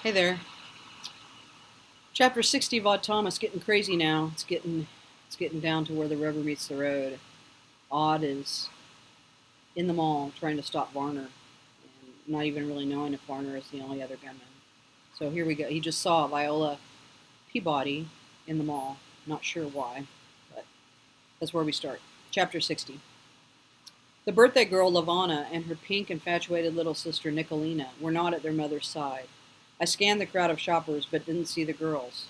Hey there. Chapter 60 of Odd Thomas getting crazy now. It's getting down to where the rubber meets the road. Odd is in the mall trying to stop Varner and not even really knowing if Varner is the only other gunman. So here we go. He just saw Viola Peabody in the mall. Not sure why, but that's where we start. Chapter 60. The birthday girl, Lavana, and her pink, infatuated little sister, Nicolina, were not at their mother's side. I scanned the crowd of shoppers, but didn't see the girls.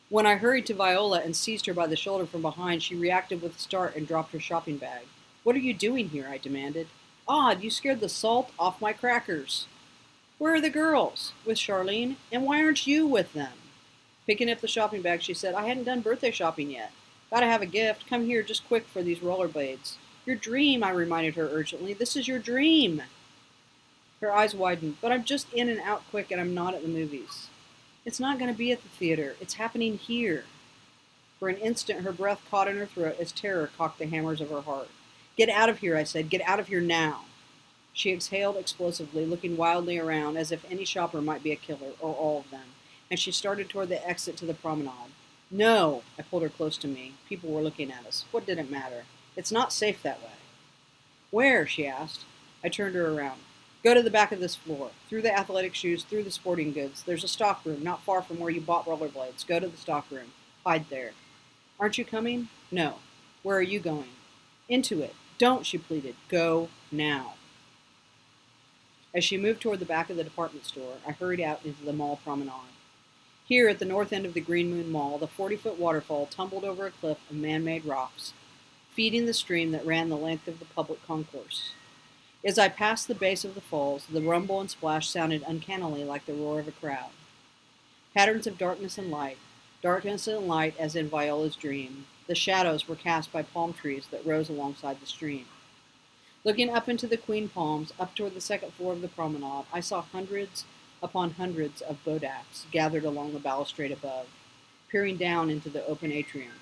When I hurried to Viola and seized her by the shoulder from behind, she reacted with a start and dropped her shopping bag. "What are you doing here?" I demanded. "Odd, you scared the salt off my crackers." "Where are the girls?" "With Charlene." "And why aren't you with them?" Picking up the shopping bag, she said, "I hadn't done birthday shopping yet. Gotta have a gift. Come here just quick for these rollerblades." "Your dream," I reminded her urgently. "This is your dream." Her eyes widened. "But I'm just in and out quick, and I'm not at the movies." "It's not going to be at the theater. It's happening here." For an instant, her breath caught in her throat as terror cocked the hammers of her heart. "Get out of here," I said. "Get out of here now." She exhaled explosively, looking wildly around as if any shopper might be a killer, or all of them, and she started toward the exit to the promenade. "No," I pulled her close to me. People were looking at us. What did it matter? "It's not safe that way." "Where?" she asked. I turned her around. "Go to the back of this floor. Through the athletic shoes, through the sporting goods. There's a stock room not far from where you bought rollerblades. Go to the stock room. Hide there." "Aren't you coming?" "No." "Where are you going?" "Into it." "Don't," she pleaded. "Go now." As she moved toward the back of the department store, I hurried out into the mall promenade. Here, at the north end of the Green Moon Mall, the 40-foot waterfall tumbled over a cliff of man-made rocks, feeding the stream that ran the length of the public concourse. As I passed the base of the falls, the rumble and splash sounded uncannily like the roar of a crowd. Patterns of darkness and light as in Viola's dream. The shadows were cast by palm trees that rose alongside the stream. Looking up into the queen palms, up toward the second floor of the promenade, I saw hundreds upon hundreds of bodaks gathered along the balustrade above, peering down into the open atrium,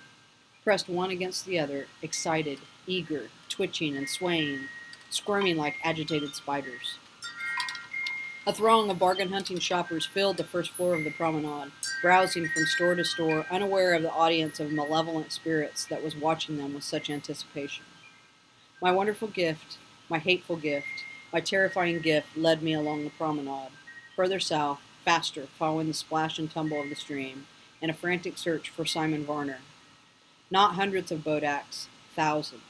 pressed one against the other, excited, eager, twitching and swaying, squirming like agitated spiders. A throng of bargain-hunting shoppers filled the first floor of the promenade, browsing from store to store, unaware of the audience of malevolent spirits that was watching them with such anticipation. My wonderful gift, my hateful gift, my terrifying gift led me along the promenade, further south, faster, following the splash and tumble of the stream, in a frantic search for Simon Varner. Not hundreds of bodaks, thousands.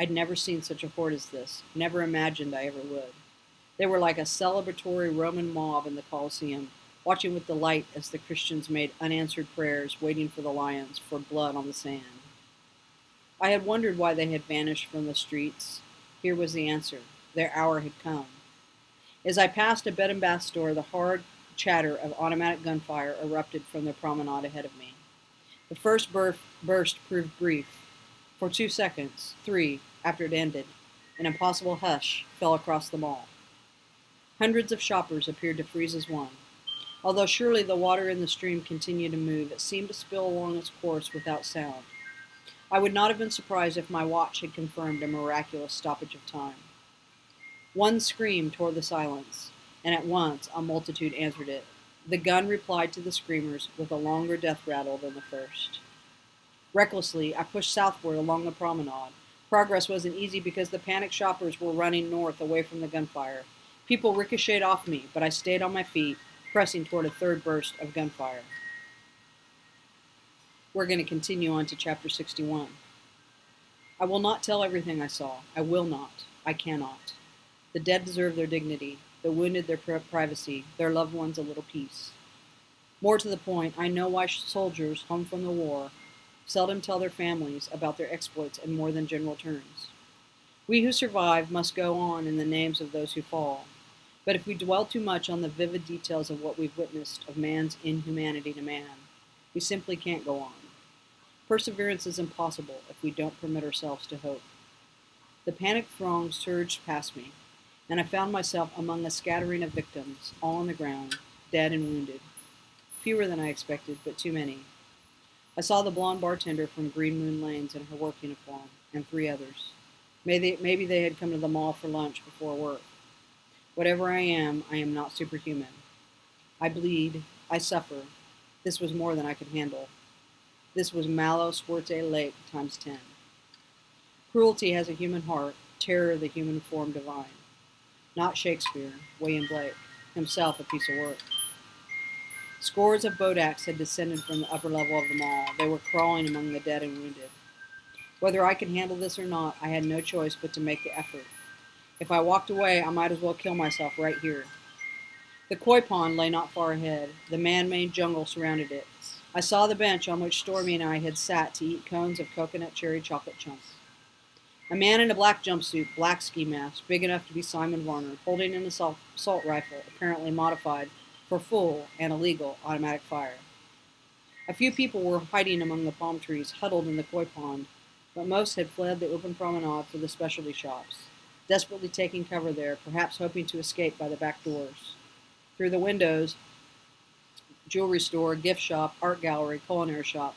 I'd never seen such a horde as this, never imagined I ever would. They were like a celebratory Roman mob in the Colosseum, watching with delight as the Christians made unanswered prayers, waiting for the lions, for blood on the sand. I had wondered why they had vanished from the streets. Here was the answer. Their hour had come. As I passed a bed and bath store, the hard chatter of automatic gunfire erupted from the promenade ahead of me. The first burst proved brief. For 2 seconds, 3, after it ended, an impossible hush fell across the mall. Hundreds of shoppers appeared to freeze as one. Although surely the water in the stream continued to move, it seemed to spill along its course without sound. I would not have been surprised if my watch had confirmed a miraculous stoppage of time. One scream tore the silence, and at once a multitude answered it. The gun replied to the screamers with a longer death rattle than the first. Recklessly, I pushed southward along the promenade. Progress wasn't easy because the panicked shoppers were running north away from the gunfire. People ricocheted off me, but I stayed on my feet, pressing toward a third burst of gunfire. We're going to continue on to chapter 61. I will not tell everything I saw. I will not. I cannot. The dead deserve their dignity, the wounded their privacy, their loved ones a little peace. More to the point, I know why soldiers home from the war seldom tell their families about their exploits in more than general terms. We who survive must go on in the names of those who fall. But if we dwell too much on the vivid details of what we've witnessed of man's inhumanity to man, we simply can't go on. Perseverance is impossible if we don't permit ourselves to hope. The panicked throng surged past me, and I found myself among a scattering of victims, all on the ground, dead and wounded. Fewer than I expected, but too many. I saw the blonde bartender from Green Moon Lanes in her work uniform, and 3 others. Maybe they had come to the mall for lunch before work. Whatever I am not superhuman. I bleed. I suffer. This was more than I could handle. This was Malo Suerte Lake times 10. Cruelty has a human heart, terror the human form divine. Not Shakespeare, William Blake, himself a piece of work. Scores of Bodaks had descended from the upper level of the mall. They were crawling among the dead and wounded. Whether I could handle this or not, I had no choice but to make the effort. If I walked away, I might as well kill myself right here. The koi pond lay not far ahead. The man-made jungle surrounded it. I saw the bench on which Stormy and I had sat to eat cones of coconut cherry chocolate chunks. A man in a black jumpsuit, black ski mask, big enough to be Simon Varner, holding an assault rifle, apparently modified for full and illegal automatic fire. A few people were hiding among the palm trees, huddled in the koi pond, but most had fled the open promenade for the specialty shops, desperately taking cover there, perhaps hoping to escape by the back doors. Through the windows, jewelry store, gift shop, art gallery, culinary shop,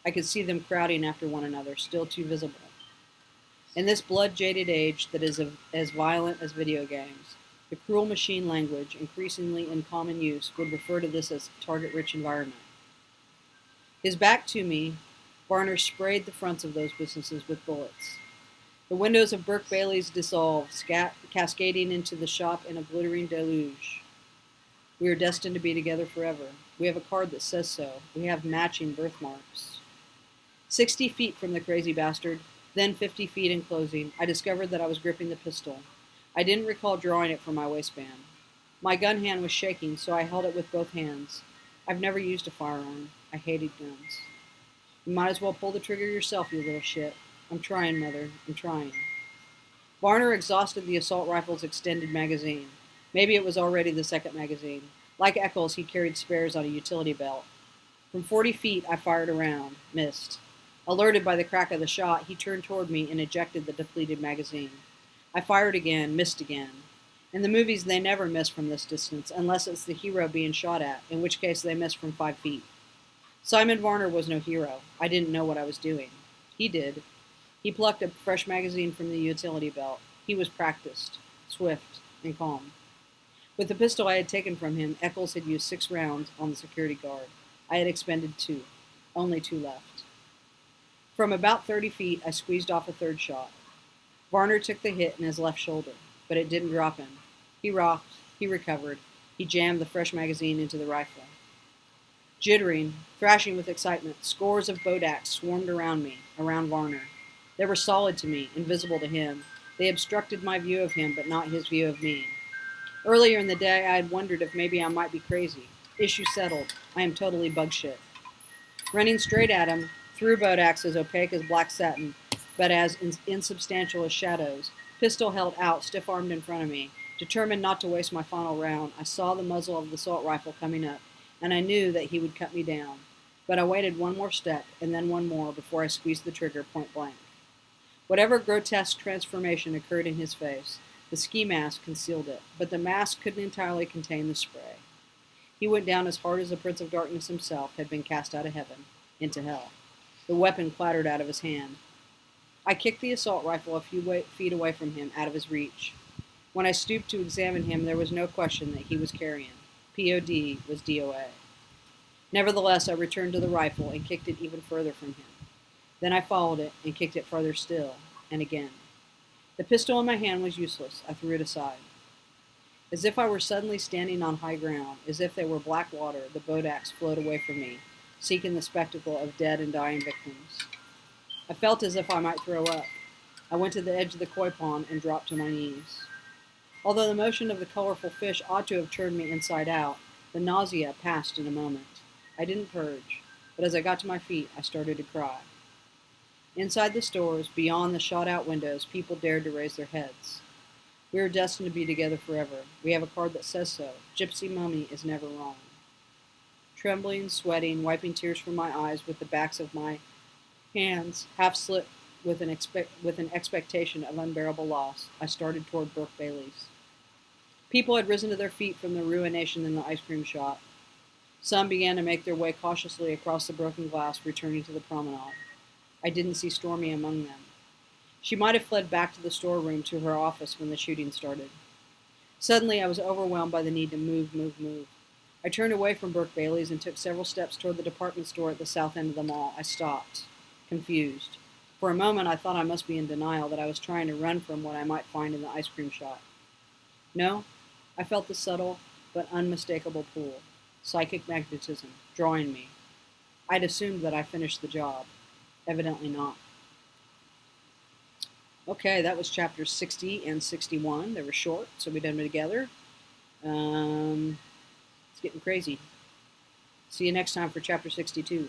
I could see them crowding after one another, still too visible. In this blood-jaded age that is as violent as video games, the cruel machine language, increasingly in common use, would refer to this as target-rich environment. His back to me, Varner sprayed the fronts of those businesses with bullets. The windows of Burke Bailey's dissolved, cascading into the shop in a glittering deluge. We are destined to be together forever. We have a card that says so. We have matching birthmarks. 60 feet from the crazy bastard, then 50 feet in closing, I discovered that I was gripping the pistol. I didn't recall drawing it from my waistband. My gun hand was shaking, so I held it with both hands. I've never used a firearm. I hated guns. You might as well pull the trigger yourself, you little shit. I'm trying, Mother. I'm trying. Varner exhausted the assault rifle's extended magazine. Maybe it was already the second magazine. Like Eccles, he carried spares on a utility belt. From 40 feet, I fired a round. Missed. Alerted by the crack of the shot, he turned toward me and ejected the depleted magazine. I fired again, missed again. In the movies, they never miss from this distance, unless it's the hero being shot at, in which case they miss from 5 feet. Simon Varner was no hero. I didn't know what I was doing. He did. He plucked a fresh magazine from the utility belt. He was practiced, swift, and calm. With the pistol I had taken from him, Eccles had used 6 rounds on the security guard. I had expended 2. Only 2 left. From about 30 feet, I squeezed off a third shot. Varner took the hit in his left shoulder, but it didn't drop him. He rocked. He recovered. He jammed the fresh magazine into the rifle. Jittering, thrashing with excitement, scores of Bodaks swarmed around me, around Varner. They were solid to me, invisible to him. They obstructed my view of him, but not his view of me. Earlier in the day, I had wondered if maybe I might be crazy. Issue settled. I am totally bug shit. Running straight at him, through Bodaks as opaque as black satin, but as insubstantial as shadows, pistol held out, stiff-armed in front of me. Determined not to waste my final round, I saw the muzzle of the assault rifle coming up, and I knew that he would cut me down. But I waited one more step, and then one more, before I squeezed the trigger point blank. Whatever grotesque transformation occurred in his face, the ski mask concealed it, but the mask couldn't entirely contain the spray. He went down as hard as the Prince of Darkness himself had been cast out of heaven, into hell. The weapon clattered out of his hand. I kicked the assault rifle a few feet away from him, out of his reach. When I stooped to examine him, there was no question that he was carrion. POD was DOA. Nevertheless, I returned to the rifle and kicked it even further from him. Then I followed it and kicked it farther still, and again. The pistol in my hand was useless. I threw it aside. As if I were suddenly standing on high ground, as if they were black water, the Bodaks flowed away from me, seeking the spectacle of dead and dying victims. I felt as if I might throw up. I went to the edge of the koi pond and dropped to my knees. Although the motion of the colorful fish ought to have turned me inside out, the nausea passed in a moment. I didn't purge, but as I got to my feet, I started to cry. Inside the stores, beyond the shot-out windows, people dared to raise their heads. We are destined to be together forever. We have a card that says so. Gypsy Mummy is never wrong. Trembling, sweating, wiping tears from my eyes with the backs of my hands, half slit with an expectation of unbearable loss, I started toward Burke Bailey's. People had risen to their feet from the ruination in the ice cream shop. Some began to make their way cautiously across the broken glass, returning to the promenade. I didn't see Stormy among them. She might have fled back to the storeroom to her office when the shooting started. Suddenly, I was overwhelmed by the need to move. I turned away from Burke Bailey's and took several steps toward the department store at the south end of the mall. I stopped, confused. For a moment, I thought I must be in denial, that I was trying to run from what I might find in the ice cream shop. No, I felt the subtle but unmistakable pull, psychic magnetism, drawing me. I'd assumed that I finished the job. Evidently not. Okay, that was chapters 60 and 61. They were short, so we did them together. It's getting crazy. See you next time for chapter 62.